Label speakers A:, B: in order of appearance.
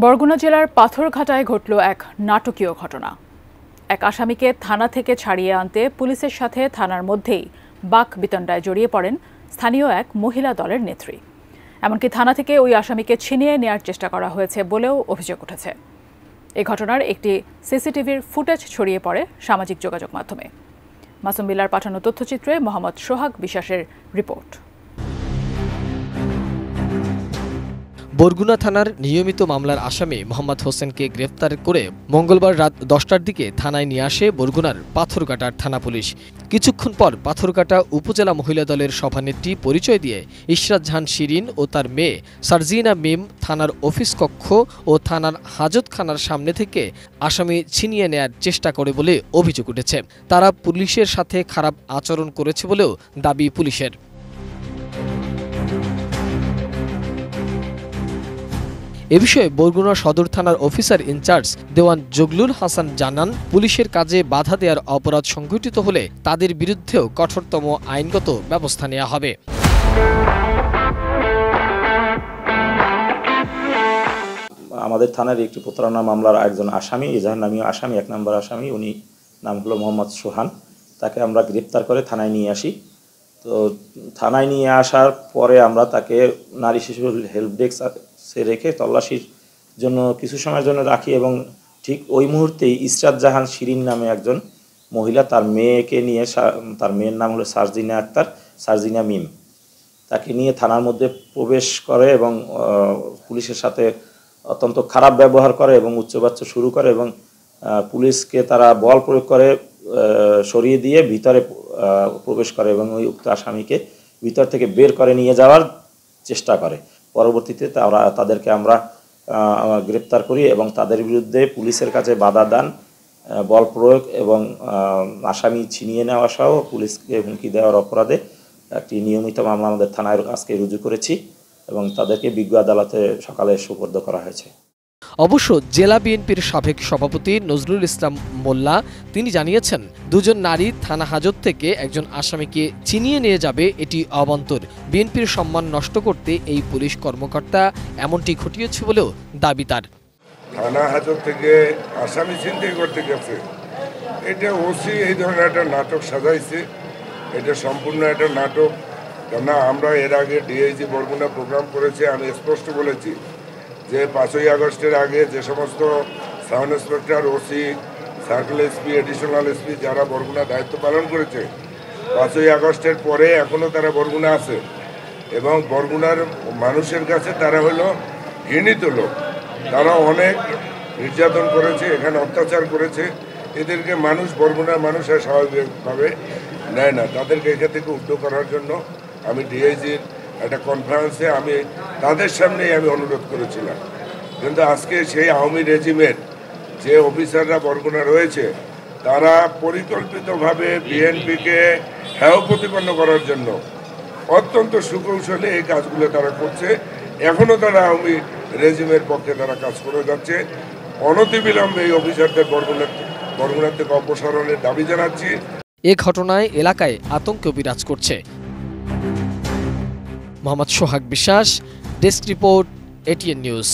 A: বরগুনা জেলার পাথরঘাটায় ঘটল এক নাটকীয় ঘটনা। এক আসামিকে থানা থেকে ছাড়িয়ে আনতে পুলিশের সাথে থানার মধ্যেই বাকবিতণ্ডায় জড়িয়ে পড়েন স্থানীয় এক মহিলা দলের নেত্রী। এমনকি থানা থেকে ওই আসামিকে ছিনিয়ে নেওয়ার চেষ্টা করা হয়েছে বলেও অভিযোগ উঠেছে। এই ঘটনার একটি সিসিটিভির ফুটেজ ছড়িয়ে পড়ে সামাজিক যোগাযোগ মাধ্যমে। মাসুম বিল্লার পাঠানো তথ্যচিত্রে মোহাম্মদ সোহাগ বিশ্বাসের রিপোর্ট।
B: বরগুনা থানার নিয়মিত মামলার আসামি মোহাম্মদ হোসেনকে গ্রেফতার করে মঙ্গলবার রাত 10টার দিকে থানায় নিয়ে আসে বরগুনার পাথরঘাটার থানা পুলিশ। কিছুক্ষণ পর পাথরঘাটা উপজেলা মহিলা দলের সভানেত্রী পরিচয় দিয়ে ইশরাত জাহান শিরিন ও তার মেয়ে সারজিনা মিম থানার অফিস কক্ষ ও থানার হাজতখানার সামনে থেকে আসামি ছিনিয়ে নেয়ার চেষ্টা করে বলে অভিযোগ উঠেছে। তারা পুলিশের সাথে খারাপ আচরণ করেছে বলেও দাবি পুলিশের। এ বিষয়ে বরগুনা সদর থানার অফিসার ইনচার্জ দেওয়ান জগলুল হাসান জানান, পুলিশের কাজে বাধা দেওয়ার অপরাধ সংঘটিত হলে তাদের বিরুদ্ধেও কঠোরতম আইনগত ব্যবস্থা নেওয়া হবে।
C: আমাদের থানার একটি প্রতারণা মামলার একজন আসামি, এজাহার নামীয় আসামি, 1 নম্বর আসামি, উনি নাম হলো মোহাম্মদ সোহান। তাকে আমরা গ্রেপ্তার করে থানায় নিয়ে আসি। তো থানায় নিয়ে আসার পরে আমরা তাকে নারী শিশু হেল্প ডেস্কে রেখে তল্লাশির জন্য কিছু সময়ের জন্য রাখি এবং ঠিক ওই মুহূর্তেই ইশরাত জাহান শিরিন নামে একজন মহিলা তার মেয়েকে নিয়ে, তার মেয়ের নাম হলো সারজিনা মিম, তাকে নিয়ে থানার মধ্যে প্রবেশ করে এবং পুলিশের সাথে অত্যন্ত খারাপ ব্যবহার করে এবং উচ্চবাচ্য শুরু করে এবং পুলিশকে তারা বল প্রয়োগ করে সরিয়ে দিয়ে ভিতরে প্রবেশ করে এবং ওই উক্ত আসামিকে ভিতর থেকে বের করে নিয়ে যাওয়ার চেষ্টা করে। পরবর্তীতে তাদেরকে আমরা গ্রেপ্তার করি এবং তাদের বিরুদ্ধে পুলিশের কাছে বাধা দান, বল প্রয়োগ এবং আসামি ছিনিয়ে নেওয়া সহ পুলিশকে হুমকি দেওয়ার অপরাধে একটি নিয়মিত মামলা আমাদের থানায় আজকে রুজু করেছি এবং তাদেরকে বিজ্ঞ আদালতে সকালে সোপর্দ করা হয়েছে।
B: অবশ্য জেলা বিএনপির সাবেক সভাপতি নজরুল ইসলাম মোল্লা তিনি জানিয়েছেন, দুজন নারী থানা হাজত থেকে একজন আসামিকে ছিনিয়ে নিয়ে যাবে এটি অবান্তর। বিএনপির সম্মান নষ্ট করতে এই পুলিশ কর্মকর্তা এমনটি ঘটিয়েছে বলেও দাবি তার।
D: থানা হাজত থেকে আসামি ছিনতাই করতে গেছে, এটা ওসি এই ধরনের একটা নাটক সাজাইছে। এটা সম্পূর্ণ একটা নাটক। কেননা আমরা এর আগে ডিআইজি বরগুনা প্রোগ্রাম করেছে, আমি স্পষ্ট বলেছি যে 5ই আগস্টের আগে যে সমস্ত sub inspector, OC, circle SP, additional SP যারা বরগুনা দায়িত্ব পালন করেছে, 5ই আগস্টের পরে এখনও তারা বরগুনা আছে এবং বরগুনার মানুষের কাছে তারা হলো ঘৃণিত লোক। তারা অনেক নির্যাতন করেছে, এখানে অত্যাচার করেছে। এদেরকে বরগুনার মানুষ স্বাভাবিকভাবে নেয় না। তাদেরকে এখান থেকে উদ্যোগ করার জন্য আমি ডিআইজির একটা কনফারেন্সে আমি তাদের সামনেই আমি অনুরোধ করেছিলাম। কিন্তু আজকে সেই আওয়ামী রেজিমের যে অফিসাররা বরগুনা রয়েছে, তারা পরিকল্পিতভাবে বিএনপিকে হেয় প্রতিপন্ন করার জন্য অত্যন্ত সুকৌশলে এই কাজগুলো তারা করছে। এখনও তারা আওয়ামী রেজিমের পক্ষে তারা কাজ করে যাচ্ছে। অনতিবিলম্বে এই অফিসারদের বরগুনা থেকে অপসারণের দাবি জানাচ্ছি।
B: এ ঘটনায় এলাকায় আতঙ্ক বিরাজ করছে। মোহাম্মদ সোহাগ বিশ্বাস, ডেস্ক রিপোর্ট, এটিএন নিউজ।